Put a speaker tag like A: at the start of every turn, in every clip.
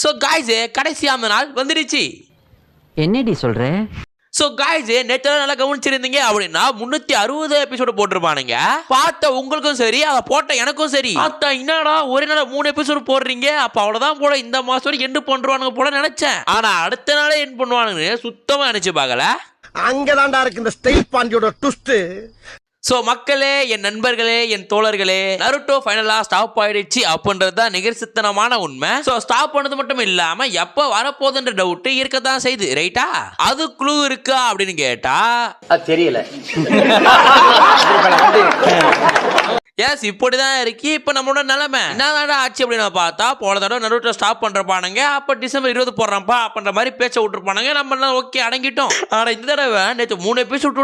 A: So guys கடைசியான நாள் வந்துடுச்சு.
B: என்னடி சொல்ற?
A: ஸோ காய்ஸ் நேற்று நல்லா கவனிச்சிருந்தீங்க அப்படின்னா 360 எபிசோடு போட்டிருப்பானுங்க. பார்த்த உங்களுக்கும் சரி, அதை போட்ட எனக்கும் சரி, பார்த்தா என்னடா ஒரே நாள் 3 எபிசோடு போடுறீங்க, அப்போ அவ்வளோதான் போல இந்த மாதம் எண்டு பண்ணுவானுங்க போல நினைச்சேன். ஆனால் அடுத்த நாளே எண்ட் பண்ணுவானுங்கன்னு சுத்தமாக நினைச்சு பார்க்கல.
C: அங்கதான்டா இருக்கு இந்த ஸ்டைல் பாண்டியோட ட்விஸ்ட்.
A: ஸோ மக்களே, என் நண்பர்களே, என் தோழர்களே, நருட்டோ ஃபைனலாக ஸ்டாப் ஆயிடுச்சு அப்படின்றது தான் நிகழ்ச்சித்தனமான உண்மை. ஸோ ஸ்டாப் பண்ணது மட்டும் இல்லாமல் எப்போ வரப்போகுதுன்ற டவுட்டு இருக்கத்தான் செய்யுது, ரைட்டா? அது க்ளூ இருக்கா அப்படின்னு கேட்டா
B: தெரியல.
A: எஸ், இப்படிதான் இருக்கு இப்போ நம்மளோட நிலைமை. என்னடா ஆச்சு அப்படின்னு பார்த்தா, போன தடவை நருட்டோ ஸ்டாப் பண்றப்பானுங்க, அப்போ டிசம்பர் 20 போடுறான்ப்பா அப்படின்ற மாதிரி பேச்ச விட்டுருப்பானுங்க. நம்ம ஓகே அடங்கிட்டோம். ஆனா இந்த தடவை நேற்று 3 எபிசோட்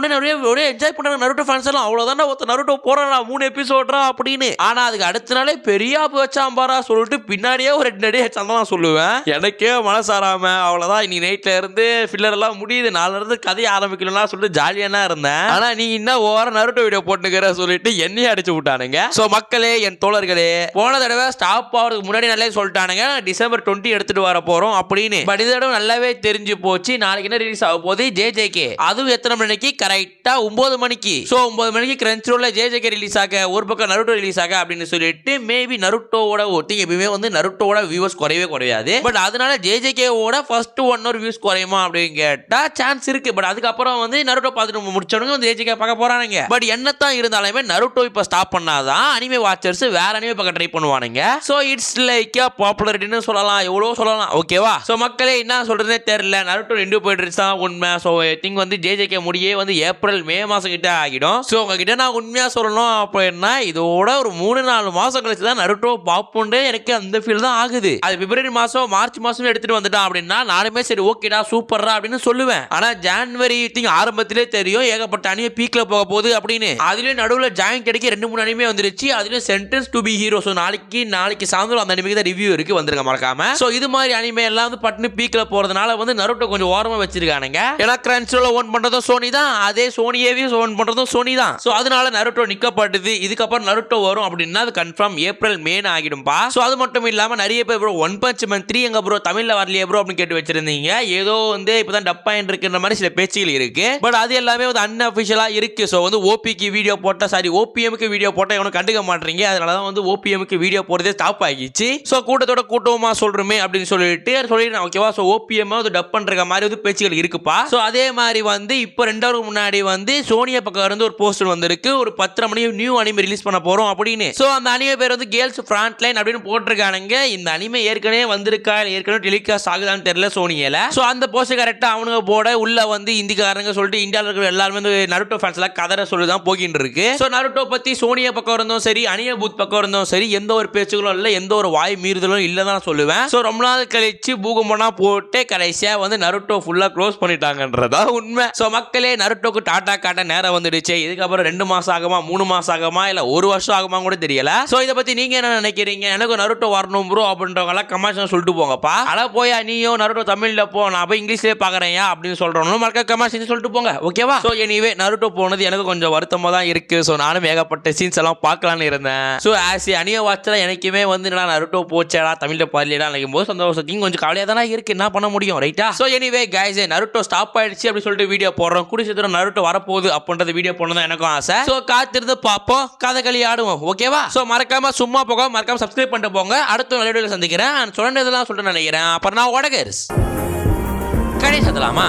A: ஒரே என்ஜாய் பண்றாங்க நருட்டோ ஃபேன்ஸ் எல்லாம். அவ்வளவுதான் ஒருத்தர் நருட்டோ போறானா 3 எபிசோட்ரா அப்படின்னு. ஆனா அதுக்கு அடுத்த நாளே பெரிய வச்சாம்பாரா சொல்லிட்டு பின்னாடியே ஒரு 2 அடி சந்தனம் சொல்லுவேன். எனக்கே மனசாராம அவ்வளவுதான், இன்னைக்கு நைட்ல இருந்து ஃபில்லர் எல்லாம் முடியுது, நாளில இருந்து கதையை ஆரம்பிக்கணும்னா சொல்லிட்டு ஜாலியா இருந்தேன். ஆனா நீ இன்னும் ஓர நருட்டோ வீடியோ போட்டுக்கிற சொல்லிட்டு என்னையே அடிச்சு விட்டானு. சோ மக்களே, என் தோழர்களே, போன தடவை ஸ்டாப் ஆகிறதுக்கு முன்னாடி நல்லா சொல்லிட்டானுங்க டிசம்பர் 20 எடுத்துட்டு வர போறோம் அப்படின்னு. பட் இந்த தடவை நல்லாவே தெரிஞ்சு போச்சு. நாளைக்கு என்ன ரிலீஸ் ஆக போகுது, ஜேஜேகே. அதுவும் எத்தனை மணிக்கு? கரெக்டா 9 மணிக்கு. சோ 9 மணிக்கு கிரன்ச்சிரோல்ல ஜேஜேகே ரிலீஸ் ஆக, ஒரு பக்கம் நருட்டோ ரிலீஸ் ஆக அப்படின்னு சொல்லிட்டு மேபி நருட்டோவோட ஓட்டிங் எப்பவுமே வந்து நருட்டோவோட வியூவர்ஸ் குறையவே குறையாது. பட் அதனால ஜேஜேகேவோட ஃபர்ஸ்ட் 1 hour வியூஸ் குறையுமா அப்படின்னு கேட்டா சான்ஸ் இருக்கு. பட் அதுக்கப்புறம் வந்து நருட்டோ பார்த்துட்டு முடிச்சவங்க வந்து ஜேஜேகே பார்க்க போறானுங்க. பட் என்னத்தான் இருந்தாலுமே நருட்டோ இப்ப ஸ்டாப் பண்ணாதான் அனிமே வாட்சர்ஸ் வேற அனிமே பார்க்க ட்ரை பண்ணுவானுங்க. சோ இட்ஸ் லைக் பாப்புலரிட்டின்னு சொல்லலாம், எவ்வளவு சொல்லலாம். ஓகேவா? சோ மக்களே, என்ன சொல்றதே தெரியல. நருட்டோ 2 போயிட்டு தான் உண்மை. சோ ஐ திங்க் வந்து ஜேஜேகே முடியே வந்து ஏப்ரல் மே மாசம் கிட்ட ஆகிடும். சோ உங்ககிட்ட நான் உண்மையா சொல்லணும் அப்படின்னா இதோட ஒரு 3-4 மாசம் கழிச்சு தான் நருட்டோ பாப்புண்டு எனக்கு அந்த ஃபீல் தான் ஆகுது. அது பிப்ரவரி மாசம் மார்ச் மாசம் எடுத்துட்டு வந்துட்டான் அப்படின்னா நானுமே சரி ஓகேடா சூப்பர்ரா அப்படின்னு சொல்லுவேன். ஆனா ஜனவரி திங்க் ஆரம்பத்திலே தெரியும் ஏகப்பட்ட அனிமே பீக்ல போக போகுது அப்படின்னு. அதுலயும் நடுவுல ஜாயின் கிடைக்க 2-3 அனிமே வந்துருச்சு. அதுலயும் sentenced to be hero. So நாளைக்கு சாயந்தரம் அந்த அனிமேக்கு தான் ரிவ்யூ இருக்கு, வந்துருங்க மறக்காம. சோ இது மாதிரி அனிமே எல்லாம் வந்து பட்னு பீக்ல போறதுனால வந்து நருட்டோ கொஞ்சம் ஓரமா வச்சிருக்கானுங்க. ஏன்னா கிரன்ச்சிரோல ஓன் பண்றதும் சோனி தான், அதே சோனியவே ஓன் பண்றதும் சோனி தான். சோ அதனால நருட்டோ நிக்கப்படுது. இதுக்கப்புறம் நருட்டோ வரும் அப்படின்னா அது கன்ஃபார்ம் ஏப்ரல் மே ஆகிடும்பா. சோ அது மட்டும் இல்லாம நிறைய பேர் ப்ரோ ஒன் பஞ்ச் மேன் 3 எங்க ப்ரோ தமிழ்ல வரலையே ப்ரோ அப்படின்னு கேட்டு வச்சிருந்தீங்க. ஏதோ வந்து இப்பதான் டப் ஆயிட்டு இருக்குன்ற மாதிரி சில பேச்சுகள் இருக்கு. பட் அது எல்லாமே வந்து அன்அஃபிஷியலா இருக்கு. சோ வந்து ஓபிக்கு வீடியோ போட்டா, சாரி ஓபிஎம்க்கு வீடியோ போட்டா இவனுக்கு கண்டுக்க மாட்டீங்க. அதனாலதான் வந்து ஓபிஎம்க்கு வீடியோ போறதே ஸ்டாப் ஆகிச்சு. சோ கூட்டத்தோட கூட்டமா சொல்றமே அப்படின்னு சொல்லிட்டு சொல்லிடுறேன். ஓகேவா? சோ ஓபிஎம் வந்து டப் பண்ற மாதிரி வந்து பேச்சுகள் இருக்குப்பா. சோ அதே மாதிரி வந்து இப்போ 2 hours முன்னாடி வந்து சோனியா பக்கம் இருந்து ஒரு போஸ்டர் வந்திருக்கு, ஒரு 10 மணி நியூ அனிமே ரிலீஸ் பண்ண போறோம் அப்படின்னு. சோ அந்த அனிமே பேர் வந்து கேர்ள்ஸ் ஃப்ரண்ட் லைன் அப்படின்னு போட்டிருக்கானுங்க. இந்த அனிமே ஏற்கனவே வந்திருக்கா, ஏற்கனவே டெலிகாஸ்ட் ஆகுதான்னு தெரியல சோனியில. சோ அந்த போஸ்டர் கரெக்டா அவனுங்க போட உள்ள வந்து இந்திக்காரங்க சொல்லிட்டு இந்தியாவில் இருக்கிற எல்லாருமே வந்து நருட்டோ ஃபேன்ஸ் எல்லாம் கதற சொல்லிதான் போகிட்டு இருக்கு. சோ நருட்டோ பத்தி சோனியா பக்கம் இருந்தும் சரி, அனியா பூத் பக்கம் இருந்தும் சரி, எந்த ஒரு பேச்சுகளும் இல்ல, எந்த ஒரு வாய் மீறுதலும் இல்ல தான் சொல்லுவேன். சோ ரொம்ப நாள் கழிச்சு பூகம்பனா போட்டு கடைசியா வந்து நருட்டோ ஃபுல்லா க்ளோஸ் பண்ணிட்டாங்கன்றதா உண்மை. சோ மக்களே, நருட்டோக்கு டாடா காட்ட நேரம் வந்துடுச்சு. இதுக்கப்புறம் 2 மாசம் ஆகுமா, 3 மாசம் ஆகுமா, இல்ல 1 வருஷம் ஆகுமா கூட தெரியல. சோ இதை பத்தி நீங்க என்ன நினைக்கிறீங்க? எனக்கு நருட்டோ வரணும் ப்ரோ அப்படின்றவங்க எல்லாம் கமெண்ட்ஸ் சொல்லிட்டு போங்கப்பா. அட போயா நீயும் நருட்டோ தமிழ்ல போ, நான் போய் இங்கிலீஷ்லயே பாக்குறேன் அப்படின்னு சொல்றோம், மறக்க கமெண்ட்ஸ் சொல்லிட்டு போங்க. ஓகேவா? சோ எனிவே நருட்டோ போனது எனக்கு கொஞ்சம் வருத்தமா தான் இருக்கு. சோ நானும் ஏகப்பட்ட சீன்ஸ் எல்லாம் பார்க்கலான்னு இருந்தேன். சோ ஆஸ் ஏ அனியா வாட்சர் எனக்குமே வந்து நருட்டோ போச்சேடா தமிழ்ல பாடலடா நினைக்கும் போது சந்தோஷத்தையும் கொஞ்சம் கவலையா தானே இருக்கு. என்ன பண்ண முடியும், ரைட்டா? So anyway guys, Naruto stop ஆயிடுச்சு அப்படி சொல்லிட்டு வீடியோ போடுறோம். கூடிய சீக்கிரம் நருட்டோ வரப்போகுது அப்படின்றது வீடியோ போடணும் எனக்கும் ஆசை. சோ காத்திருந்து பார்ப்போம், கதைகளி ஆடுவோம். ஓகேவா? சோ மறக்காம சும்மா போக, மறக்காம சப்ஸ்கிரைப் பண்ணிட்டு போங்க. அடுத்த நல்ல வீடியோல சந்திக்கிறேன். சொன்னதெல்லாம் சொல்லிட்டு நினைக்கிறேன். அப்புறம் நான் ஓடகர்ஸ் கடைசி சத்தலாமா?